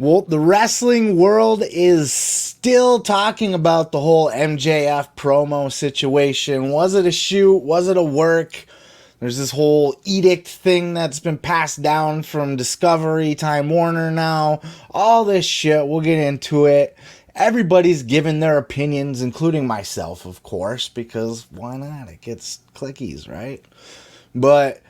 Well, the wrestling world is still talking about the whole MJF promo situation. Was it a shoot? Was it a work? There's this whole edict thing that's been passed down from Discovery, Time Warner now. All this shit. We'll get into it. Everybody's giving their opinions, including myself, of course, because why not? It gets clickies, right? But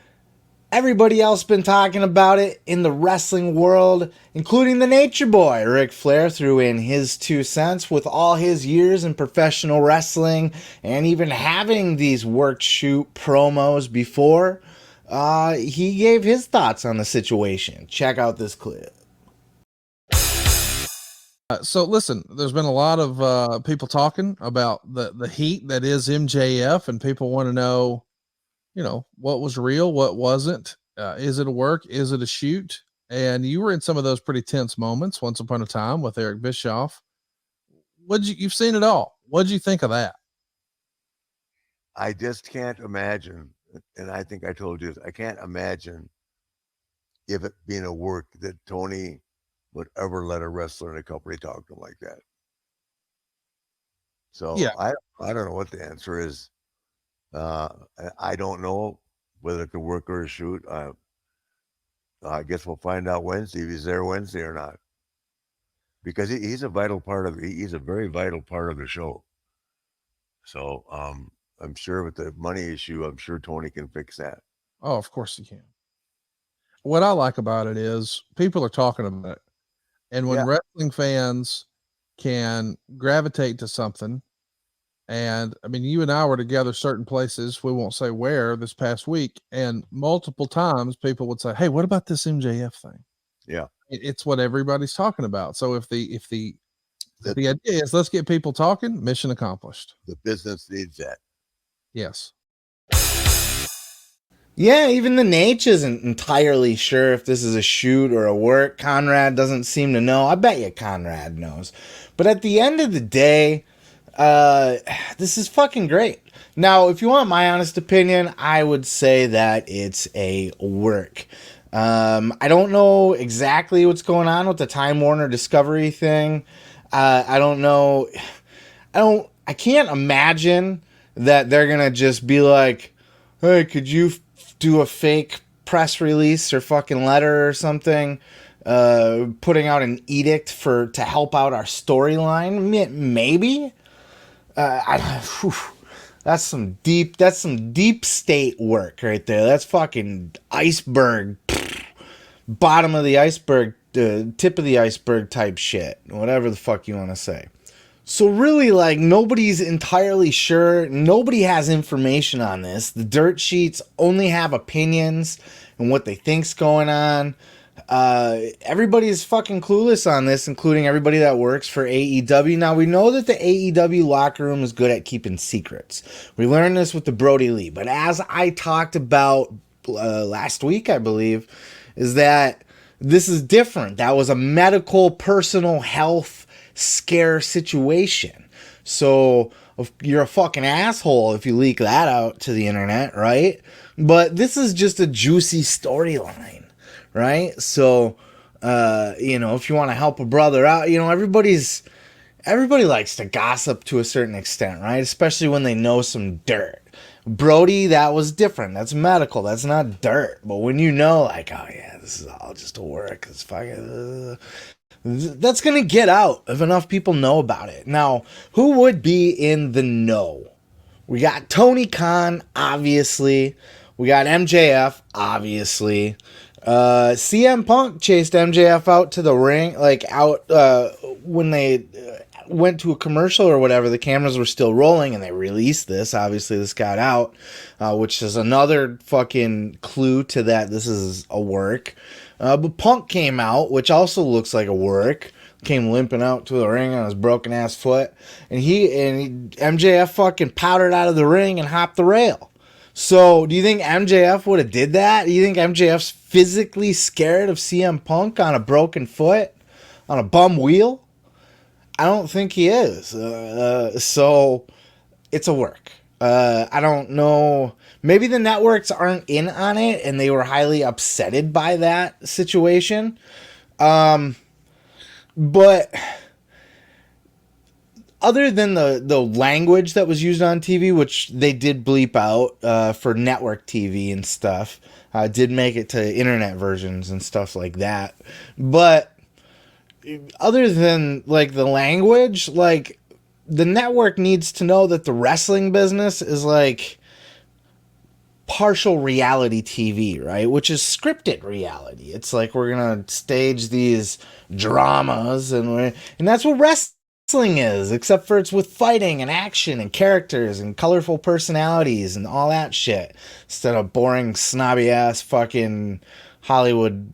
everybody else been talking about it in the wrestling world, including the Nature Boy. Ric Flair threw in his 2 cents with all his years in professional wrestling and even having these work shoot promos before. He gave his thoughts on the situation. Check out this clip. So listen, there's been a lot of people talking about the heat that is MJF, and people want to know, what was real, what wasn't. Is it a work? Is it a shoot? And you were in some of those pretty tense moments once upon a time with Eric Bischoff. You've seen it all. What'd you think of that? I just can't imagine, and I think I told you this, I can't imagine if it being a work that Tony would ever let a wrestler in a company talk to him like that. So yeah. I don't know what the answer is. I don't know whether it's a work or a shoot. I guess we'll find out Wednesday if he's there Wednesday or not, because he's a vital part of. He's a very vital part of the show. So I'm sure with the money issue, I'm sure Tony can fix that. Oh, of course he can. What I like about it is people are talking about it, and when wrestling fans can gravitate to something. And I mean, you and I were together certain places, we won't say where, this past week, and multiple times people would say, "Hey, what about this MJF thing?" Yeah. It's what everybody's talking about. So if the idea is let's get people talking, mission accomplished. The business needs that. Yes. Yeah, even the Nate isn't entirely sure if this is a shoot or a work. Conrad doesn't seem to know. I bet you Conrad knows. But at the end of the day, this is fucking great. Now, if you want my honest opinion, I would say that it's a work. I don't know exactly what's going on with the Time Warner Discovery thing. I don't know. I can't imagine that they're going to just be like, "Hey, could you do a fake press release or fucking letter or something, putting out an edict to help out our storyline?" Maybe. That's some deep state work right there. That's fucking iceberg, bottom of the iceberg, tip of the iceberg type shit, whatever the fuck you want to say. So really, like, nobody's entirely sure. Nobody has information on this. The dirt sheets only have opinions and what they think's going on. Everybody's fucking clueless on this, including everybody that works for AEW. Now, we know that the AEW locker room is good at keeping secrets. We learned this with the Brody Lee. But as I talked about last week, I believe, is that this is different. That was a medical, personal health scare situation. So you're a fucking asshole if you leak that out to the internet, right? But this is just a juicy storyline. Right? So, if you want to help a brother out, everybody likes to gossip to a certain extent, right? Especially when they know some dirt. Brody, that was different. That's medical. That's not dirt. But when you know, like, oh yeah, this is all just a work. It's fucking, that's going to get out if enough people know about it. Now, who would be in the know? We got Tony Khan, obviously. We got MJF, obviously. CM Punk chased MJF out to the ring, when they went to a commercial or whatever. The cameras were still rolling and they released this. Obviously, this got out, which is another fucking clue to that this is a work. But Punk came out, which also looks like a work. Came limping out to the ring on his broken ass foot, and MJF fucking powdered out of the ring and hopped the rail. So, do you think MJF would have did that? Do you think MJF's physically scared of CM Punk on a broken foot, on a bum wheel? I don't think he is. So, it's a work. I don't know. Maybe the networks aren't in on it, and they were highly upsetted by that situation. But other than the language that was used on TV, which they did bleep out for network TV and stuff, did make it to internet versions and stuff like that. But other than like the language, like the network needs to know that the wrestling business is like partial reality TV, right? Which is scripted reality. It's like we're gonna stage these dramas, and that's what wrestling is, except for it's with fighting and action and characters and colorful personalities and all that shit, instead of boring, snobby ass fucking Hollywood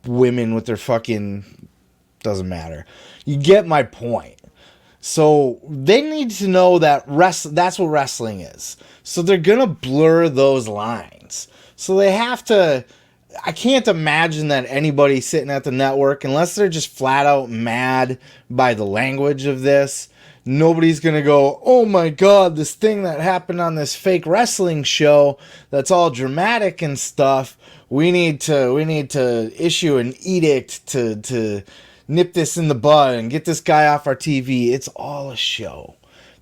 women with their fucking, doesn't matter. You get my point. So they need to know that that's what wrestling is. So they're going to blur those lines. So they have to. I can't imagine that anybody sitting at the network, unless they're just flat out mad by the language of this, nobody's going to go, oh my God, this thing that happened on this fake wrestling show that's all dramatic and stuff. We need to issue an edict to nip this in the bud and get this guy off our TV. It's all a show.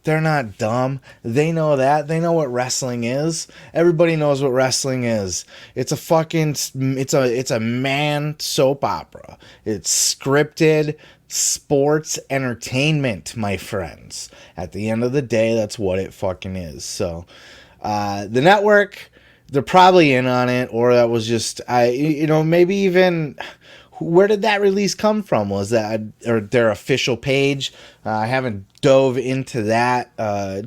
They're not dumb. They know that. They know what wrestling is. Everybody knows what wrestling is. It's a man soap opera. It's scripted sports entertainment, my friends. At the end of the day, that's what it fucking is. So, the network, they're probably in on it, or that was just, maybe even, where did that release come from? Was that or their official page? I haven't dove into that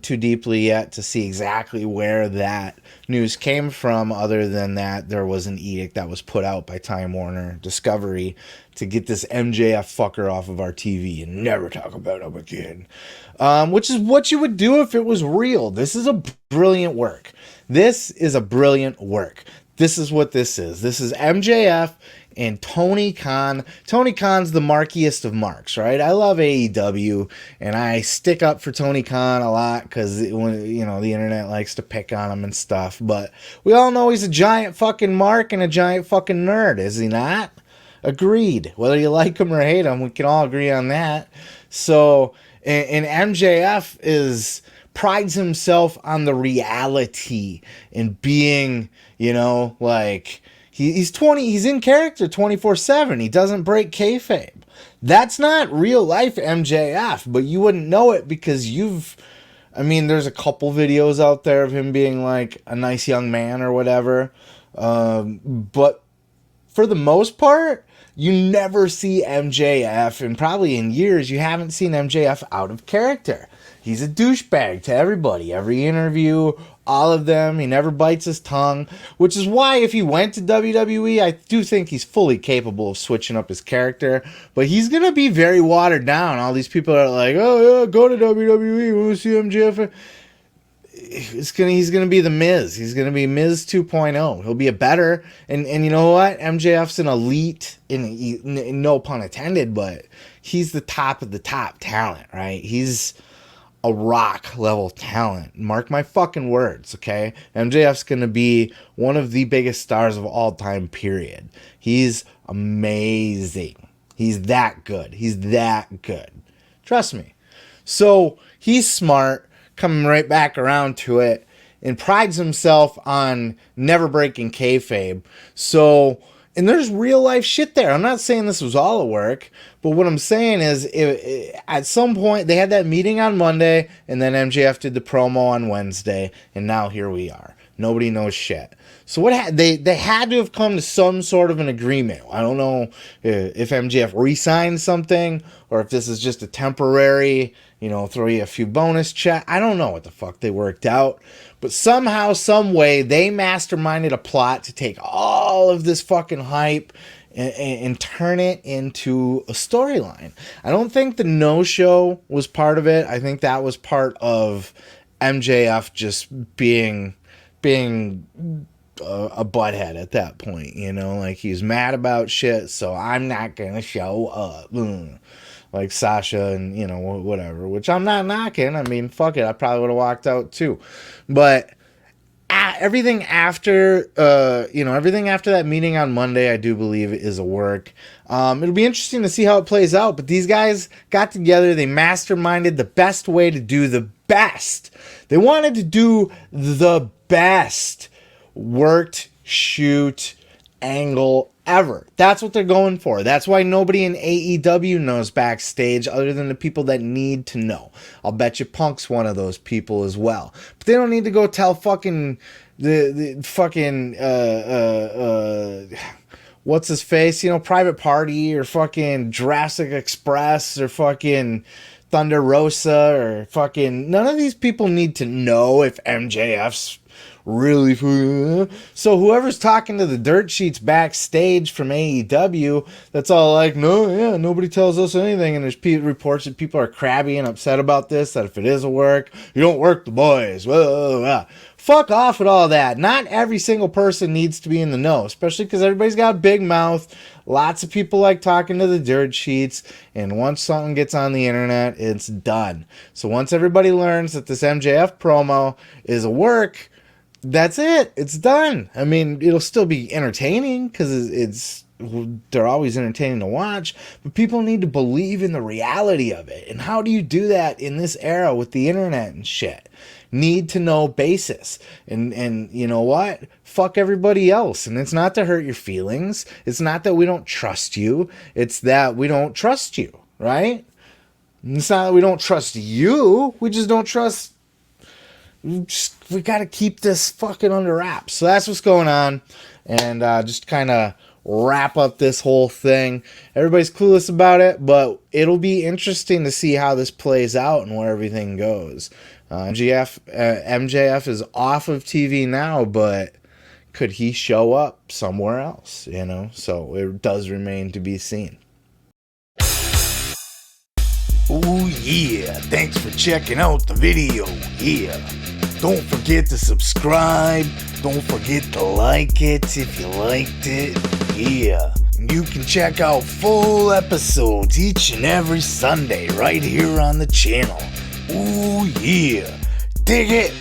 too deeply yet to see exactly where that news came from, other than that there was an edict that was put out by Time Warner Discovery to get this MJF fucker off of our TV and never talk about him again. Which is what you would do if it was real. This is a brilliant work. This is a brilliant work. This is what this is. This is MJF and Tony Khan. Tony Khan's the markiest of marks, right? I love AEW, and I stick up for Tony Khan a lot because the internet likes to pick on him and stuff. But we all know he's a giant fucking mark and a giant fucking nerd, is he not? Agreed. Whether you like him or hate him, we can all agree on that. So, and MJF prides himself on the reality and being, he's in character 24/7. He doesn't break kayfabe. That's not real life MJF, but you wouldn't know it because there's a couple videos out there of him being like a nice young man or whatever. But for the most part, you never see MJF, and probably in years, you haven't seen MJF out of character. He's a douchebag to everybody. Every interview, all of them. He never bites his tongue, which is why if he went to WWE, I do think he's fully capable of switching up his character, but he's going to be very watered down. All these people are like, oh yeah, go to WWE, we want to see MJF. He's gonna be the Miz. He's gonna be Miz 2.0. He'll be a better, and you know what? MJF's an elite, in no pun intended, but he's the top of the top talent, right? He's a rock level talent. Mark my fucking words, okay? MJF's gonna be one of the biggest stars of all time, period. He's amazing. He's that good. Trust me. So he's smart, coming right back around to it, and prides himself on never breaking kayfabe. So, and there's real life shit there. I'm not saying this was all a work, but what I'm saying is at some point they had that meeting on Monday, and then MJF did the promo on Wednesday, and now here we are. Nobody knows shit. So they had to have come to some sort of an agreement. I don't know if MJF re-signed something or if this is just a temporary, throw you a few bonus check. I don't know what the fuck they worked out. But somehow, some way, they masterminded a plot to take all of this fucking hype and turn it into a storyline. I don't think the no-show was part of it. I think that was part of MJF just being a butthead at that point, like he's mad about shit, so I'm not gonna show up. Like Sasha and, whatever, which I'm not knocking. I mean, fuck it, I probably would have walked out too. But everything after, everything after that meeting on Monday, I do believe is a work. It'll be interesting to see how it plays out, but these guys got together. They masterminded the best way to do the best. They wanted to do the best worked shoot angle ever. That's what they're going for. That's why nobody in AEW knows backstage other than the people that need to know. I'll bet you Punk's one of those people as well. But they don't need to go tell fucking the fucking what's his face, Private Party or fucking Jurassic Express or fucking Thunder Rosa or fucking, none of these people need to know if MJF's really. So whoever's talking to the dirt sheets backstage from AEW, that's all like, no, yeah, nobody tells us anything, and there's reports that people are crabby and upset about this, that if it is a work, you don't work the boys. Well, fuck off with all that. Not every single person needs to be in the know, especially because everybody's got a big mouth. Lots of people like talking to the dirt sheets, and once something gets on the internet, it's done. So once everybody learns that this MJF promo is a work, that's it. It's done. I mean, it'll still be entertaining because they're always entertaining to watch, but people need to believe in the reality of it. And how do you do that in this era with the internet and shit? Need to know basis. And you know what? Fuck everybody else. And it's not to hurt your feelings. It's not that we don't trust you. It's that we don't trust you, right? It's not that we don't trust you. We just don't trust. We got to keep this fucking under wraps. So that's what's going on. And just kind of wrap up this whole thing. Everybody's clueless about it, but it'll be interesting to see how this plays out and where everything goes. MJF is off of TV now, but could he show up somewhere else? So it does remain to be seen. Oh yeah, thanks for checking out the video. Yeah, don't forget to subscribe. Don't forget to like it if you liked it. Yeah, and you can check out full episodes each and every Sunday right here on the channel. Oh yeah, dig it.